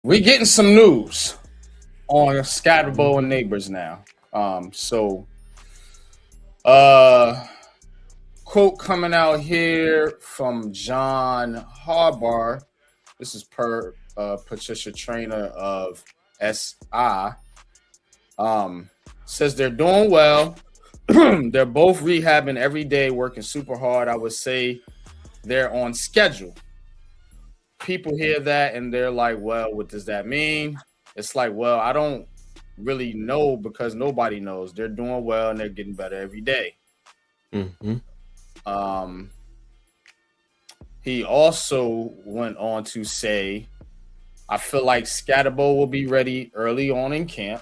we getting some news on Scatterbo and Neighbors now. So uh quote coming out here from John Harbar. This is per Patricia Trainer of SI. Says they're doing well. They're both rehabbing every day, working super hard. I would say they're on schedule. People hear that and they're like, well, what does that mean? It's like, well, I don't really know because nobody knows. They're doing well and they're getting better every day. Mm-hmm. He also went on to say, I feel like Scatterbo will be ready early on in camp.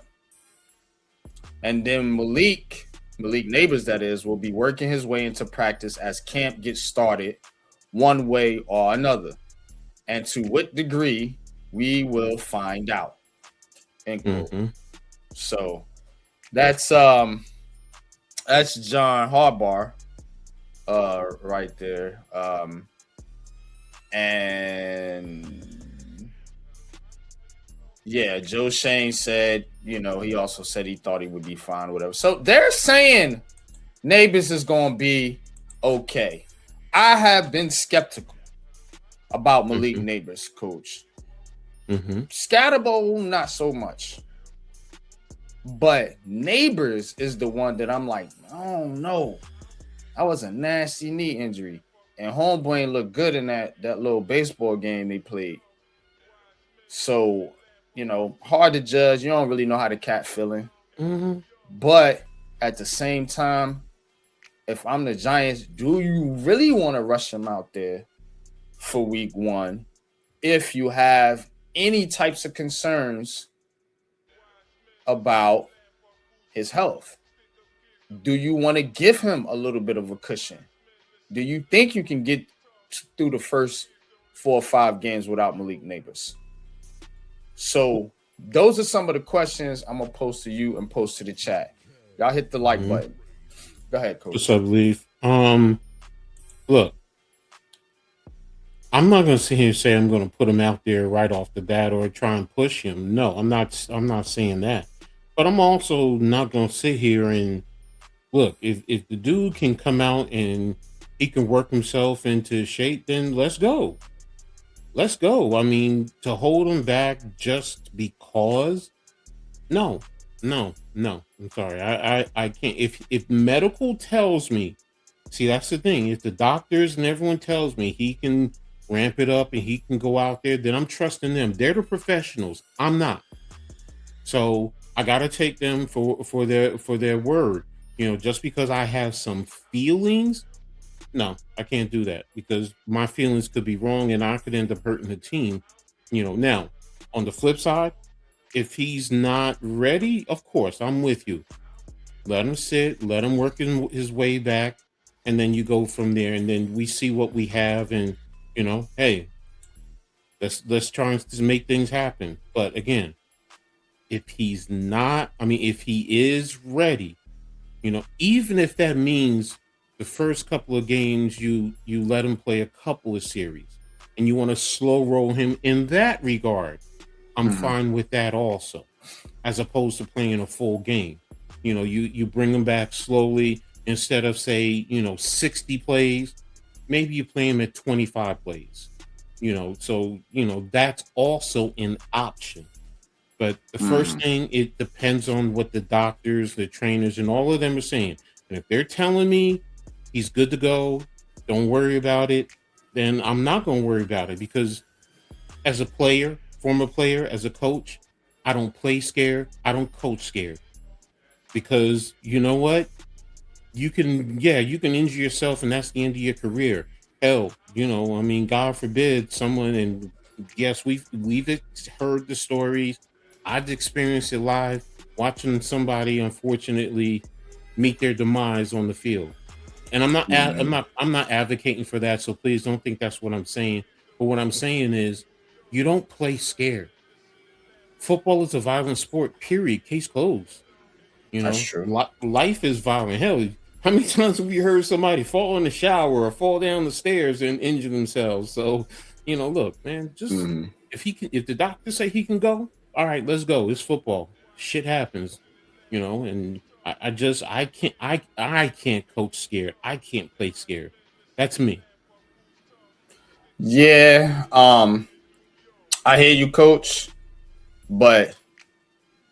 And then Malik Nabers, that is, will be working his way into practice as camp gets started one way or another. And to what degree, we will find out. End quote. Mm-hmm. So that's John Harbar right there. And yeah, Joe Shane said, he also said he thought he would be fine, whatever. So they're saying Neighbors is going to be okay. I have been skeptical about Malik Neighbors, coach. Scatterbo, not so much. But Neighbors is the one that I'm like, I don't know. That was a nasty knee injury. And homeboy ain't look good in that little baseball game they played. So, hard to judge. You don't really know how the cat feeling. But at the same time, if I'm the Giants, do you really want to rush him out there for week 1 if you have any types of concerns about his health? Do you want to give him a little bit of a cushion? Do you think you can get through the first 4 or 5 games without Malik Nabers? So those are some of the questions I'm going to post to you and post to the chat. Y'all hit the like button. Go ahead, Coach. What's up, Leaf? Look, I'm not going to sit here and say I'm going to put him out there right off the bat or try and push him. No, I'm not saying that. But I'm also not going to sit here and look, if the dude can come out and he can work himself into shape, then let's go. Let's go. I mean, to hold him back just because, no. I'm sorry. I can't. If medical tells me, see, that's the thing. If the doctors and everyone tells me he can ramp it up and he can go out there, then I'm trusting them. They're the professionals. I'm not. So I gotta take them for their word. Just because I have some feelings, no, I can't do that because my feelings could be wrong and I could end up hurting the team. Now on the flip side, if he's not ready, of course, I'm with you. Let him sit, let him work his way back, and then you go from there. And then we see what we have, and hey, let's try to make things happen. But again, if he's not, if he is ready, even if that means the first couple of games you let him play a couple of series, and you want to slow roll him in that regard, I'm fine with that also, as opposed to playing a full game. You bring him back slowly instead of say 60 plays, maybe you play him at 25 plays. So that's also an option. But the first thing, it depends on what the doctors, the trainers, and all of them are saying. And if they're telling me he's good to go, don't worry about it, then I'm not going to worry about it, because as a player, former player, as a coach, I don't play scared. I don't coach scared, because you know what? You can injure yourself and that's the end of your career. Hell, God forbid someone, and yes, we've heard the stories. I've experienced it live, watching somebody unfortunately meet their demise on the field. And I'm not advocating for that, so please don't think that's what I'm saying. But what I'm saying is, you don't play scared. Football is a violent sport, period. Case closed. That's true. Life is violent. Hell, how many times have we heard somebody fall in the shower or fall down the stairs and injure themselves? So, Look, man, just Mhm. if the doctors say he can go, all right, let's go. It's football. Shit happens, and I can't coach scared. I can't play scared. That's me. Yeah, I hear you, coach, but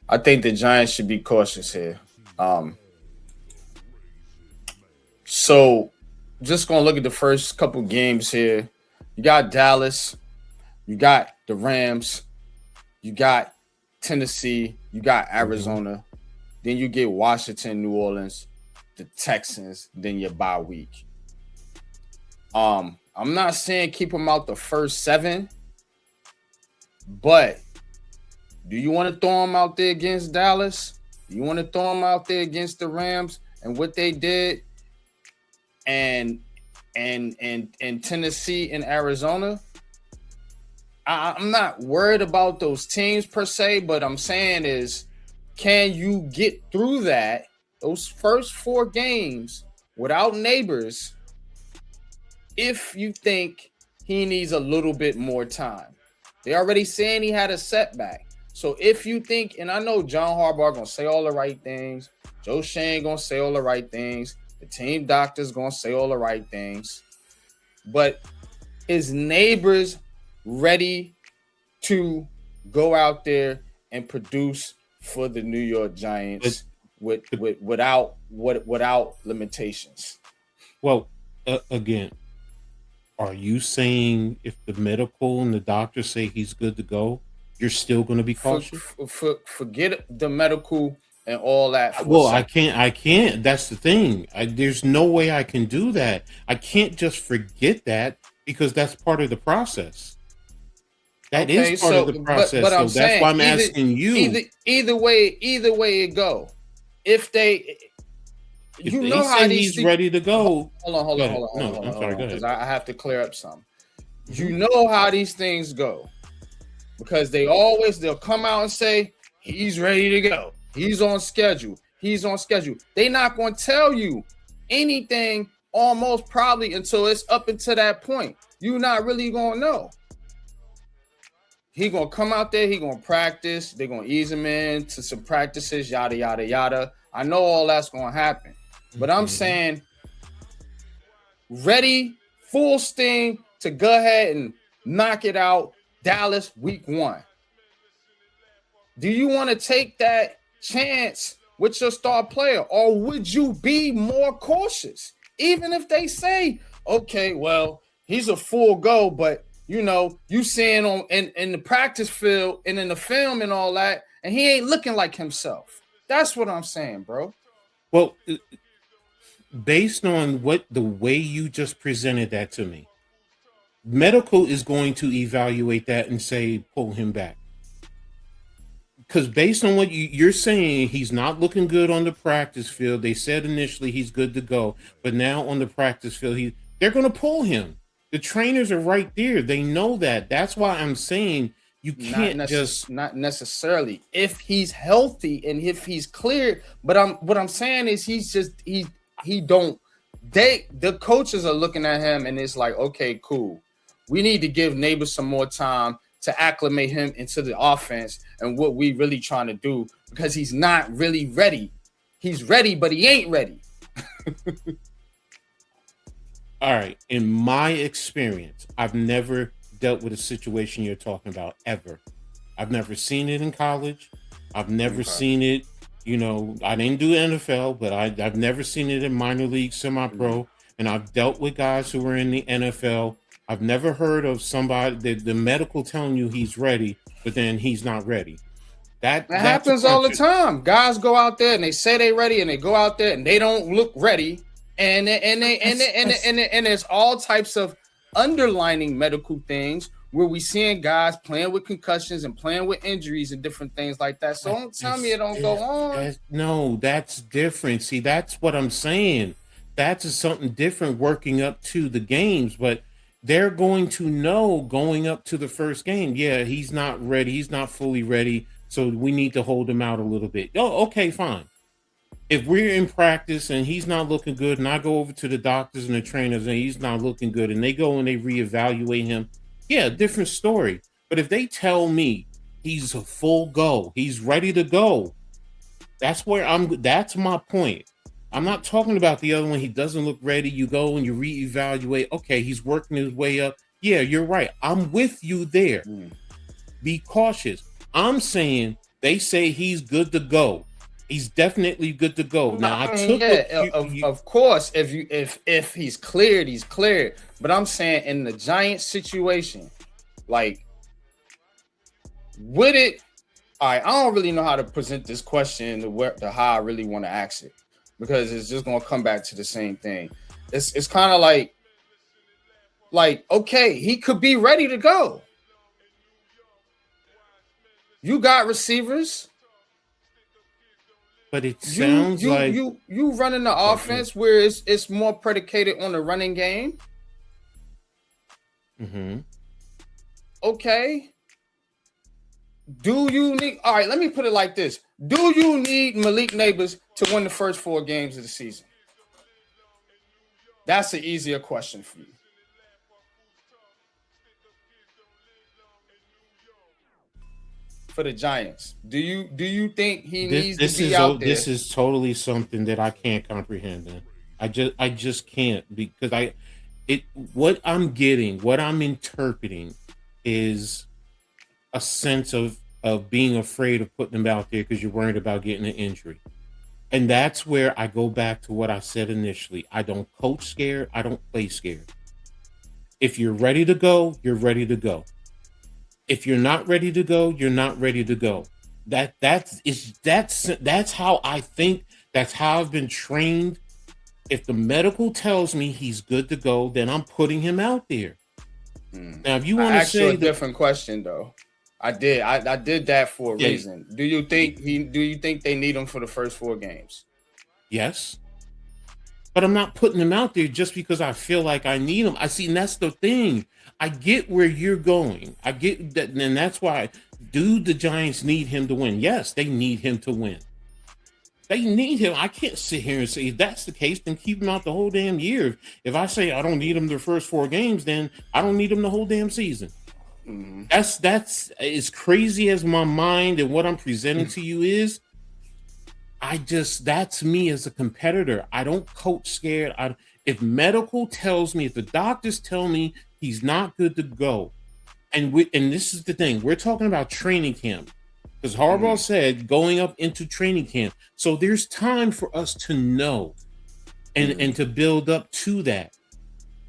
I think the Giants should be cautious here. Um, so just gonna look at the first couple games here. You got Dallas, you got the Rams, you got Tennessee, you got Mhm. Arizona, then you get Washington, New Orleans, the Texans, then your bye week. I'm not saying keep them out the first 7, but do you want to throw them out there against Dallas? Do you want to throw them out there against the Rams and what they did and and Tennessee and Arizona? I'm not worried about those teams per se, but I'm saying is, can you get through those first 4 games without Nabers if you think he needs a little bit more time? They already saying he had a setback. So if you think, and I know John Harbaugh gonna say all the right things, Joe Shane gonna say all the right things, the team doctor's gonna say all the right things, but is Nabers ready to go out there and produce for the New York But, Giants but without limitations? well, again, are you saying if the medical and the doctor say he's good to go, you're still going to be cautious? Forget the medical and all that for a Well, I second. can't. I can't. That's the thing. There's no way I can do that. I can't just forget that because that's part of the process. That is Okay, part of so the but process. I'm So that's why saying I'm asking you either way it go. If they, if you they know how say these he's things. ready to go. Hold Go on, ahead. No, I'm sorry. Go because ahead. I have to clear up something. Hmm. You know how these things go because they'll come out and say he's ready to go. He's on schedule. He's on schedule. They're not going to tell you anything almost probably until it's up until that point. You're not really going to know. He gonna come out there. He gonna practice. They're gonna ease him into some practices. Yada yada yada. I know all that's gonna happen, but I'm Hmm. saying ready, full steam to go ahead and knock it out. Dallas week 1. Do you want to take that chance with your star player, or would you be more cautious? Even if they say, okay, well, he's a full go, but you seeing on in the practice field and in the film and all that, and he ain't looking like himself. That's what I'm saying, bro. Well, based on what the way you just presented that to me, medical is going to evaluate that and say pull him back. Because based on what you're saying, he's not looking good on the practice field. They said initially he's good to go, but now on the practice field, they're going to pull him. The trainers are right there. They know that. That's why I'm saying you can't just. Not necessarily if he's healthy and if he's cleared. But what I'm saying is he don't. The coaches are looking at him and it's like, okay, cool. We need to give Neighbors some more time to acclimate him into the offense and what we really trying to do because he's not really ready. He's ready, but he ain't ready. All right. In my experience, I've never dealt with a situation you're talking about ever. I've never seen it in college. I've never Okay. seen it. I didn't do NFL, but I've never seen it in minor league, semi-pro, and I've dealt with guys who were in the NFL. I've never heard of somebody the medical telling you he's ready, but then he's not ready. That That's a happens all the contract. time. Guys go out there and they say they ready and they go out there and they don't look ready. And there's all types of underlining medical things where we seeing guys playing with concussions and playing with injuries and different things like that. So don't tell me it don't go on. No, that's different. See, that's what I'm saying. That's something different working up to the games, but they're going to know going up to the first game. Yeah, he's not ready. He's not fully ready. So we need to hold him out a little bit. Oh, okay, fine. If we're in practice and he's not looking good, and I go over to the doctors and the trainers and he's not looking good, and they go and they reevaluate him, yeah, different story. But if they tell me he's a full go, he's ready to go, that's my point. I'm not talking about the other one. He doesn't look ready. You go and you reevaluate. Okay, he's working his way up. Yeah, you're right. I'm with you there. Mm. Be cautious. I'm saying they say he's good to go. He's definitely good to go. Now I took yeah, of course, if he's cleared, he's cleared. But I'm saying in the Giants situation, like, would it? All right, I don't really know how to present this question to how I really want to ask it, because it's just gonna come back to the same thing. It's kind of like okay, he could be ready to go. You got receivers. but it sounds like You running the offense where it's more predicated on the running game. mm-hmm. Okay. Do you need? All right, let me put it like this: do you need Malik Nabers to win the first 4 games of the season? That's an easier question for you. For the Giants, do you think he needs to be out there? This is totally something that I can't comprehend. Man. I just can't, because what I'm getting, what I'm interpreting is a sense of being afraid of putting him out there because you're worried about getting an injury. And that's where I go back to what I said initially. I don't coach scared. I don't play scared. If you're ready to go, you're ready to go. If you're not ready to go, you're not ready to go. That's how I think. That's how I've been trained. If the medical tells me he's good to go, then I'm putting him out there. Now, if you want to say a different question, though, I did that for a reason. Do you think they need him for the first 4 games? Yes. But I'm not putting him out there just because I feel like I need him. I see, and that's the thing. I get where you're going. I get that, and that's why. Do the Giants need him to win? Yes, they need him to win. They need him. I can't sit here and say if that's the case, then keep him out the whole damn year. If I say I don't need him the first 4 games, then I don't need him the whole damn season. Mm-hmm. That's as crazy as my mind and what I'm presenting to you is. That's me as a competitor. I don't coach scared. If medical tells me, if the doctors tell me he's not good to go, and this is the thing, we're talking about training camp, because Harbaugh said going up into training camp. So there's time for us to know and to build up to that.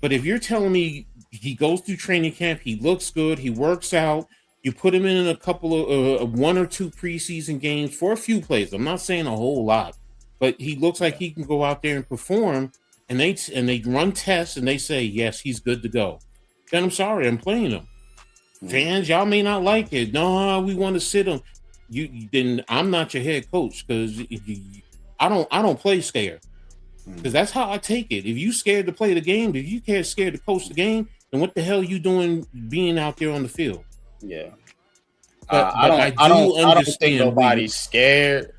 But if you're telling me he goes through training camp, he looks good, he works out, you put him in a couple of 1 or 2 preseason games for a few plays. I'm not saying a whole lot, but he looks like he can go out there and perform. And they run tests and they say yes, he's good to go. Then I'm sorry, I'm playing him. Fans, y'all may not like it. No, we want to sit him. Then I'm not your head coach, because I don't play scared. Because that's how I take it. If you scared to play the game, if you scared to coach the game, then what the hell are you doing being out there on the field? Yeah. But I don't think nobody's scared.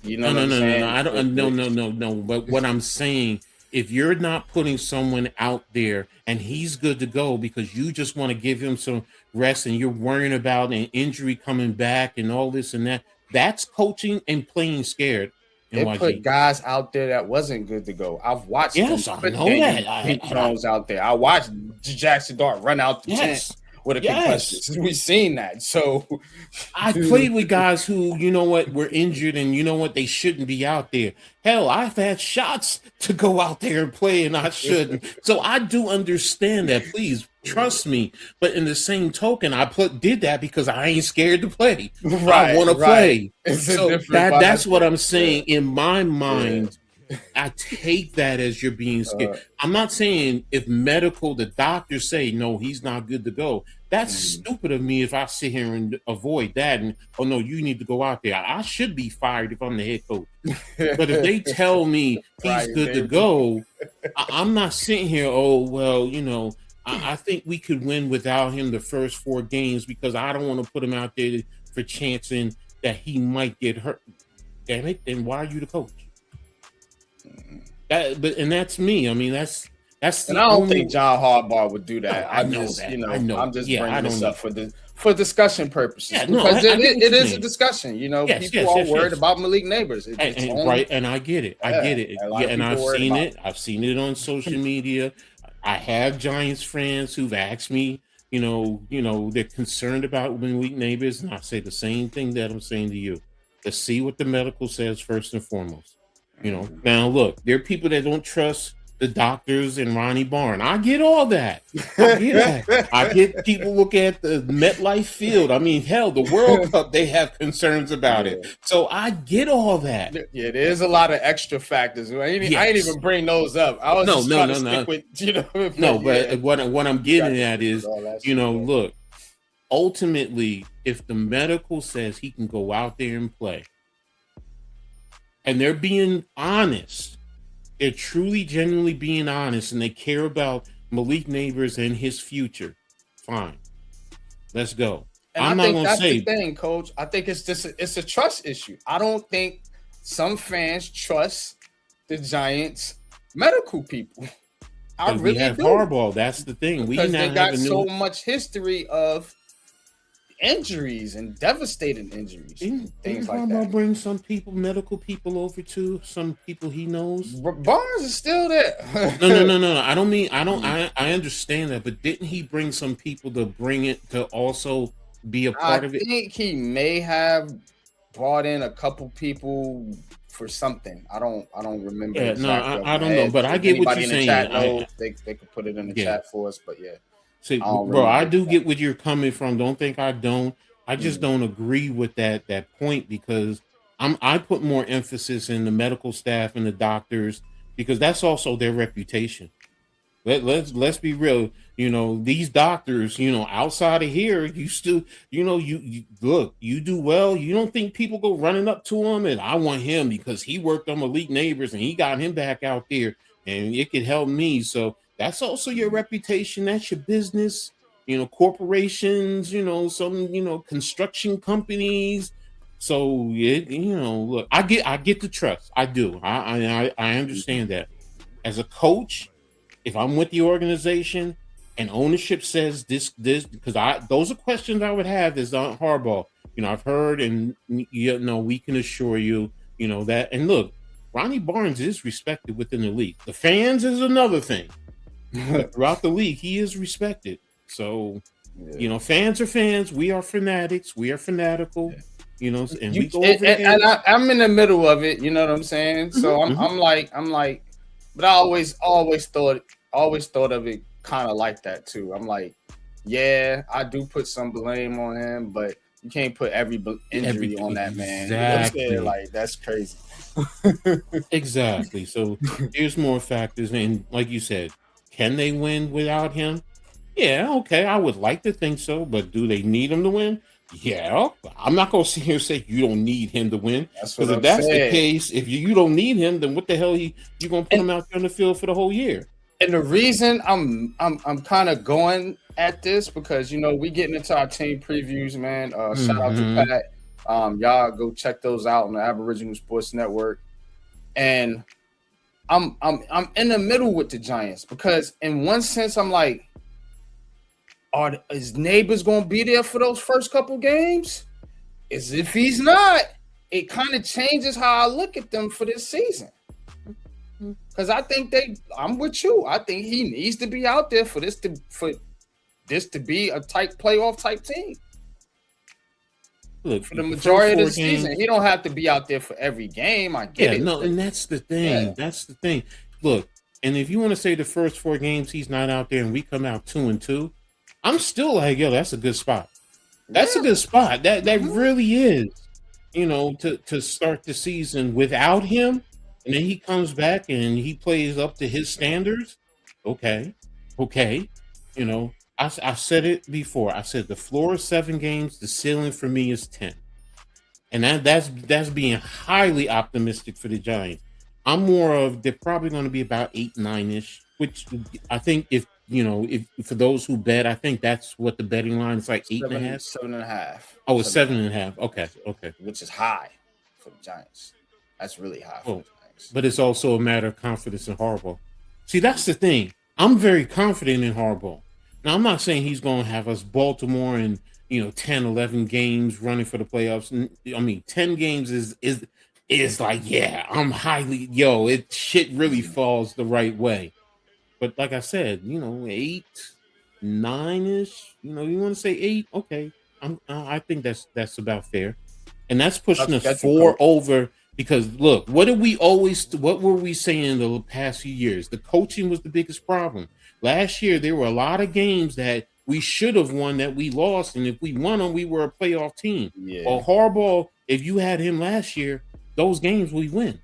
You know what I'm saying? No. But what I'm saying, if you're not putting someone out there and he's good to go because you just want to give him some rest and you're worrying about an injury coming back and all this and that, that's coaching and playing scared. They put guys out there that wasn't good to go. I've watched. Yes, I know that. Jones out there. I watched Jackson Dart run out the tent with a concussion. We've seen that. So I played with guys who, you know what, were injured, and you know what, they shouldn't be out there. Hell, I've had shots to go out there and play, and I shouldn't. So I do understand that. Please trust me. But in the same token, did that because I ain't scared to play. I want to play. So that's what I'm saying. In my mind, I take that as you're being scared. I'm not saying if the doctors say no, he's not good to go. That's stupid of me if I sit here and avoid that and no, you need to go out there. I should be fired if I'm the head coach. But if they tell me he's good to go, I'm not sitting here. Oh well, I think we could win without him the first 4 games because I don't want to put him out there for chancing that he might get hurt. Damn it! Then why are you the coach? And that's me. I mean, that's That's And the I don't only. think John Harbaugh would do No, that. I I'm know just, that. I know I'm that. just Yeah, I bringing don't this up need. for discussion purposes Yeah, no, because I get what it you is a mean. discussion. Yes, People yes, are yes, worried yes. about Malik Nabers. It's And only right, and I get it. I yeah, get it. a lot Yeah, of and people I've worried seen about it. I've seen it on social media. I have Giants friends who've asked me, they're concerned about Malik Nabers, and I say the same thing that I'm saying to you. Let's see what the medical says first and foremost. it. Now look, there are people that don't trust the doctors and Ronnie Barn. I get all that. I get that. I get people look at the MetLife Field. I mean, hell, the World Cup, they have concerns about it. Yeah. So I get all that. Yeah, there's a lot of extra factors. I ain't Yes. even bring those up. I was No, just no, trying to no, stick no. with, No, but yeah, but what I'm you got getting to at stick with is, all that shit. Yeah. look, ultimately, if the medical says he can go out there and play, and they're being honest, they're truly, genuinely being honest, and they care about Malik Nabers and his future, fine. Let's go. And I I'm not think going to that's the say, thing, Coach. I think it's a trust issue. I don't think some fans trust the Giants medical people. I because we really have do Harbaugh. That's the thing. We because now they have got a so new. much history of injuries and devastating injuries, Didn't things like Harbaugh that. bring some people, medical people over too? Some people he knows? Barnes is still there. No. I don't mean, I understand that, but didn't he bring some people to bring it to also be a I part of it? think he may have brought in a couple people for something. I don't remember Yeah, no, exactly off I my don't know, head. but I If get what anybody you're in the saying. chat knows, they could put it in the Yeah. chat for us. But yeah, See, I don't bro, I remember do exactly. get where you're coming from. Don't think I don't. I just don't agree with that point because I put more emphasis in the medical staff and the doctors because that's also their reputation. Let's be real. These doctors, outside of here, you still, you look, you do well. You don't think people go running up to him and I want him because he worked on Elite Neighbors and he got him back out there and it could help me. So that's also your reputation. That's your business. Corporations. Some construction companies. So look, I get the trust. I do. I understand that as a coach if I'm with the organization and ownership says this because those are questions I would have is on Harbaugh. I've heard and we can assure you, that and look, Ronnie Barnes is respected within the league. The fans is another thing. But throughout the league, he is respected. So, fans are fans. We are fanatics. We are fanatical. And we go over there. And I'm in the middle of it. You know what I'm saying? So I'm like, but I always thought of it kind of like that too. I'm like, yeah, I do put some blame on him, but you can't put every injury on that man. You know what I'm saying? Like that's crazy. Exactly. So here's more factors, and like you said, can they win without him? Yeah, okay. I would like to think so, but do they need him to win? Yeah, I'm not gonna sit here and say you don't need him to win. That's Because what if I'm that's the saying. case, if you don't need him, then what the hell you gonna put him out there on the field for the whole year? And the reason I'm kind of going at this because we getting into our team previews, man. Shout out to Pat. Y'all go check those out on the Aboriginal Sports Network. And I'm in the middle with the Giants because in one sense I'm like, is Neighbors gonna be there for those first couple games? As if he's not, it kind of changes how I look at them for this season. Because I think I'm with you. I think he needs to be out there for this to be a tight playoff type team. Look, for the majority of the season, he don't have to be out there for every game. I get it. No, and that's the thing. Yeah. That's the thing. Look, and if you want to say the first 4 games he's not out there and we come out 2-2, I'm still like, yo, that's a good spot. That's a good spot. That really is. To start the season without him, and then he comes back and he plays up to his standards. Okay. I said it before. I said the floor is 7 games, the ceiling for me is 10. And that's being highly optimistic for the Giants. I'm more of they're probably going to be about 8-9ish, which I think if for those who bet, I think that's what the betting line is like 8.5. 7.5. Oh, it's 7.5. Okay. Which is high for the Giants. That's really high for the Giants. But it's also a matter of confidence in Harbaugh. See, that's the thing. I'm very confident in Harbaugh. Now, I'm not saying he's going to have us Baltimore in 10, 11 games running for the playoffs. I mean, 10 games is like, yeah, I'm highly it shit really falls the right way. But like I said, 8, 9-ish. You want to say 8? Okay, I think that's about fair, and that's pushing us Got you, 4 coach. over. Because look, what were we saying the past few years? The coaching was the biggest problem. Last year, there were a lot of games that we should have won that we lost, and if we won them, we were a playoff team. Yeah. Well, Harbaugh, if you had him last year, those games we win.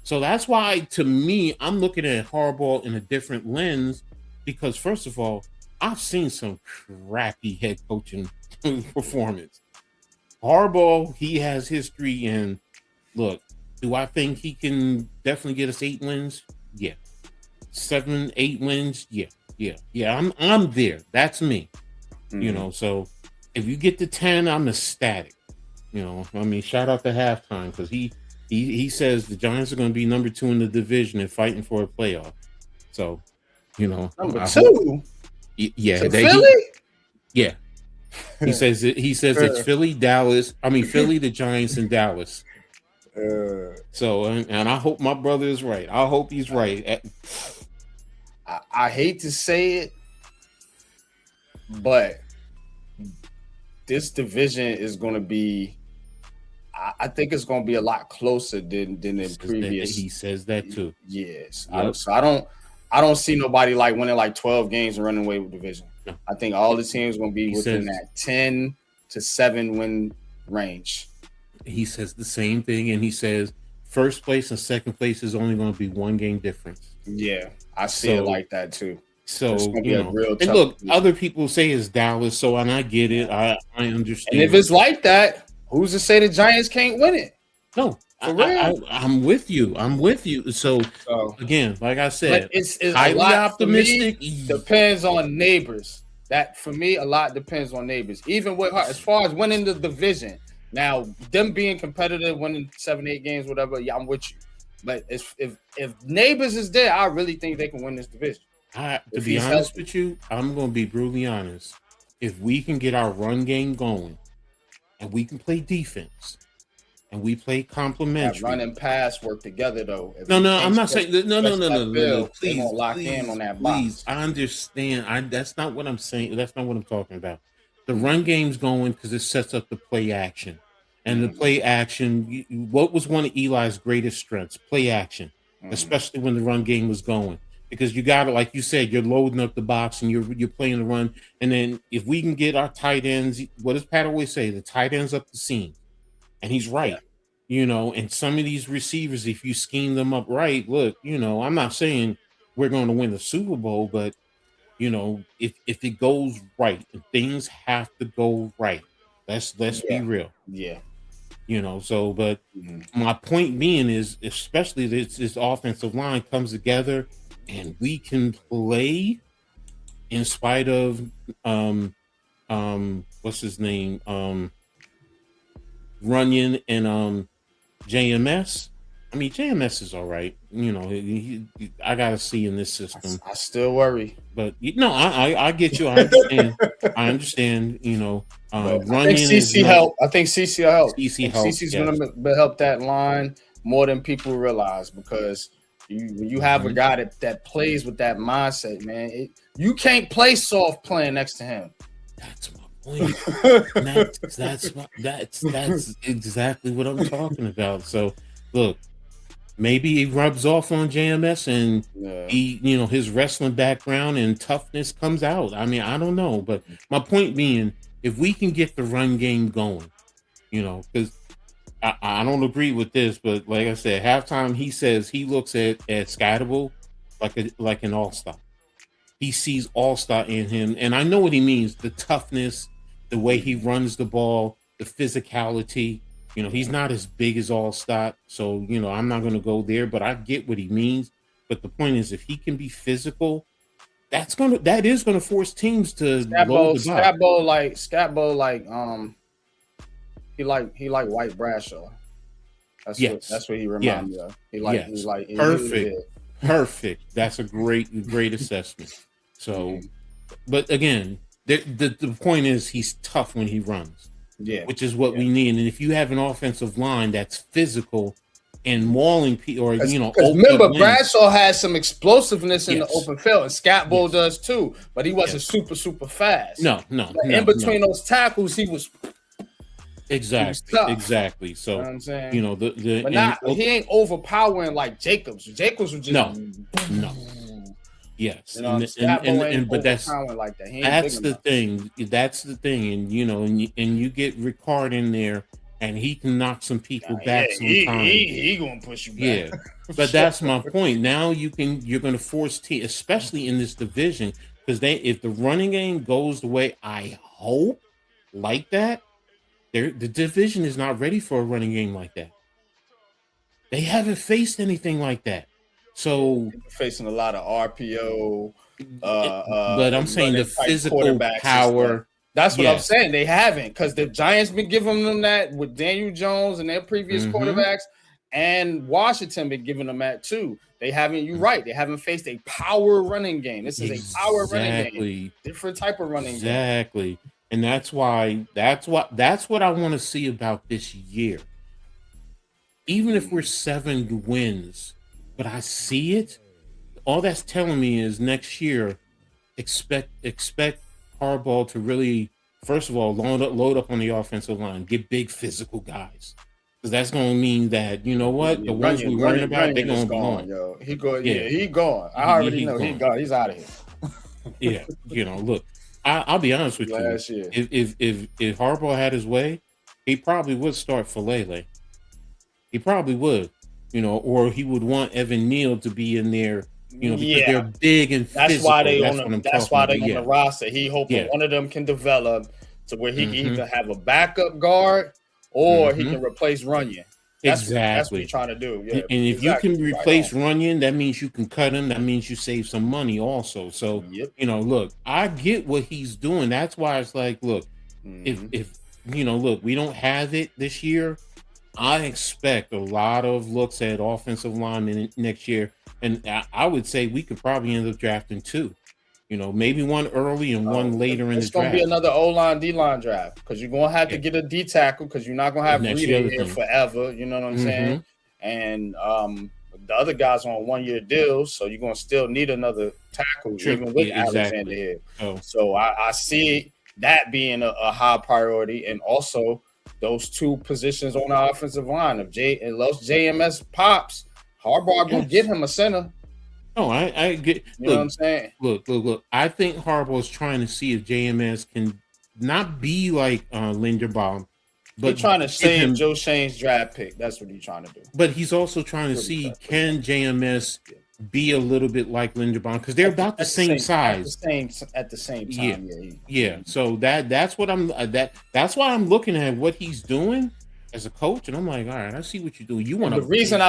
So that's why, to me, I'm looking at Harbaugh in a different lens. Because first of all, I've seen some crappy head coaching performance. Harbaugh, he has history, and look, do I think he can definitely get us 8 wins? Yeah. 7, 8 wins? Yeah. I'm there. That's me. So if you get to 10, I'm ecstatic. I mean, shout out to halftime, because he says the Giants are going to be number 2 in the division and fighting for a playoff. So, number I 2. Yeah, to Philly. Yeah. He says it's Philly, Dallas. I mean, Philly, the Giants, and Dallas. So, and I hope my brother is right. I hope he's right. I hate to say it, but this division is going to be. I think it's going to be a lot closer than in previous. He says that too. Yes. Yep. I don't see nobody like winning like 12 games and running away with division. No. I think all the teams are going to be within that 10 to 7 win range. He says the same thing, and he says first place and second place is only going to be 1 game difference. Yeah, I see it like that too. So and look, other people say it's Dallas, and I get it. I understand. And if it's like that, who's to say the Giants can't win it? No, I'm with you. So again, like I said, it's highly optimistic. Depends on Neighbors. That for me, a lot depends on Neighbors. Even with her, as far as winning the division. Now, them being competitive, winning 7, 8 games, whatever, yeah, I'm with you. But if Neighbors is there, I really think they can win this division. To be honest with you, I'm going to be brutally honest. If we can get our run game going, and we can play defense, and we play complementary, run and pass work together, though. No, I'm not saying no. Please, lock in on that box. Please, I understand. That's not what I'm saying. That's not what I'm talking about. The run game's going because it sets up the play action. And the play action, what was one of Eli's greatest strengths? Play action, especially when the run game was going. Because you got it, like you said, you're loading up the box and you're playing the run. And then if we can get our tight ends, what does Pat always say? The tight ends up the seam. And he's right. And some of these receivers, if you scheme them up right, look, I'm not saying we're going to win the Super Bowl, but if it goes right, and things have to go right. Let's be real. Yeah. But my point being is, especially this offensive line comes together and we can play in spite of what's his name? Runyon and JMS. I mean, JMS is all right. I gotta see in this system. I still worry, but I get you. I understand. I understand. I think CC help. I think CC will help. CC's going to help that line more than people realize, because when you have a guy that plays with that mindset, man, you can't play soft playing next to him. That's my point. That's exactly what I'm talking about. So look. Maybe he rubs off on JMS and he, his wrestling background and toughness comes out. I mean, I don't know. But my point being, if we can get the run game going, because I don't agree with this, but like I said, halftime, he says he looks at Scatterable like an all-star. He sees all-star in him. And I know what he means, the toughness, the way he runs the ball, the physicality. He's not as big as All-Star, so, I'm not going to go there, but I get what he means. But the point is, if he can be physical, that is going to force teams to load the box. Scatbo, he like White Bradshaw. That's what he reminds me of. He like perfect. Perfect. That's a great assessment. So, but again, the point is he's tough when he runs, Yeah, which is what we need. And if you have an offensive line that's physical and mauling people, or because open up remember lanes. Bradshaw has some explosiveness in the Yes. open field, and Scatbo Yes. does too, but he wasn't Yes. super fast. No. But in between those tackles, he was Exactly. tough. Exactly. You know So, what I'm saying? the But and he ain't overpowering like Jacobs. Jacobs was just no. Yes. You know, Scatbo ain't But overpowering like that. He ain't big enough. that's the thing. And you get Ricard in there, and he can knock some people back sometimes. He gonna push you back. Yeah. But that's my point. Now you're gonna force team, especially in this division, because if the running game goes the way I hope, like that, the division is not ready for a running game like that. They haven't faced anything like that. So facing a lot of RPO, but I'm saying the physical power. That's what I'm saying. They haven't, because the Giants been giving them that with Daniel Jones and their previous quarterbacks, and Washington been giving them that too. They haven't. You're right. They haven't faced a power running game. This is a power running game. Different type of running game. Exactly. And that's what I want to see about this year. Even if we're 7 wins, but I see it, all that's telling me is next year, expect Harbaugh to really, first of all, load up on the offensive line, get big physical guys. Because that's going to mean that, the ones we're worrying about, they're going to be gone. Yo. He gone. I already know he gone. He's out of here. Yeah, look, I'll be honest with you. If Harbaugh had his way, he probably would start Falele. He probably would, or he would want Evan Neal to be in there, because they're big and physical. That's why they on the roster. He hoping one of them can develop to where he can either have a backup guard or he can replace Runyon. That's what he's trying to do. Yeah, and if you can replace Runyon, that means you can cut him. That means you save some money also. So, look, I get what he's doing. That's why it's like, look, if look, we don't have it this year, I expect a lot of looks at offensive linemen next year. And I would say we could probably end up drafting 2. Maybe one early and one later in the draft. It's going to be another O-line, D-line draft, because you're going to have to get a D tackle, because you're not going to have Reed here forever. You know what I'm saying? And the other guys on 1-year deals, so you're going to still need another tackle, even with Alexander here. So I see that being a high priority, and also those 2 positions on the offensive line. If JMS pops, Harbaugh gonna get him a center. Oh, I get. You know what I'm saying? Look. I think Harbaugh's trying to see if JMS can not be like Linderbaum, but he's trying to save Joe Shane's draft pick. That's what he's trying to do. But he's also trying to see, can JMS be a little bit like Linderbaum, because they're about the same size. At the same time. Yeah. So that's what I'm. That's why I'm looking at what he's doing as a coach, and I'm like, all right, I see what you do. You want the reason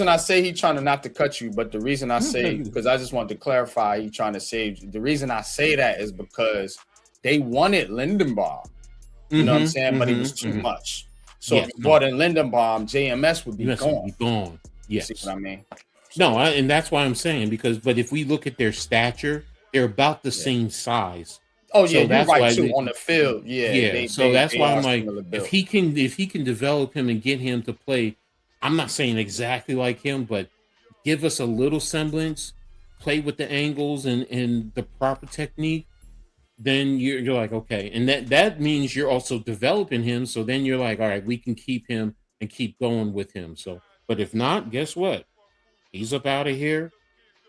I say he's trying to not to cut you, but the reason I say, because I just wanted to clarify, he's trying to save you. The reason I say that is because they wanted Lindenbaum. You know what I'm saying? But it was too much. So if you brought in Lindenbaum, JMS would be gone. Yes. See what I mean? No, and that's why I'm saying, but if we look at their stature, they're about the same size. Oh yeah, so that's right too on the field. Yeah. So that's why I'm like, if he can develop him and get him to play, I'm not saying exactly like him, but give us a little semblance, play with the angles and the proper technique, then you're like, okay. And that means you're also developing him. So then you're like, all right, we can keep him and keep going with him. So, but if not, guess what? He's up out of here.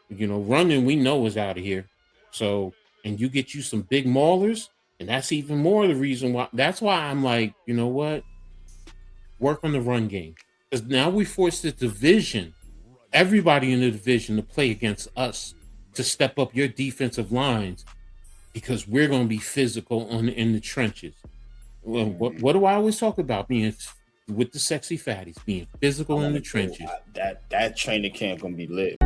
Running, we know, is out of here. So, and you get you some big maulers, and that's even more the reason why. That's why I'm like, you know what? Work on the run game. Because now we force the division, everybody in the division, to play against us, to step up your defensive lines, because we're going to be physical in the trenches. Well, what do I always talk about? Being with the sexy fatties, being physical in the trenches. That training camp gonna be lit.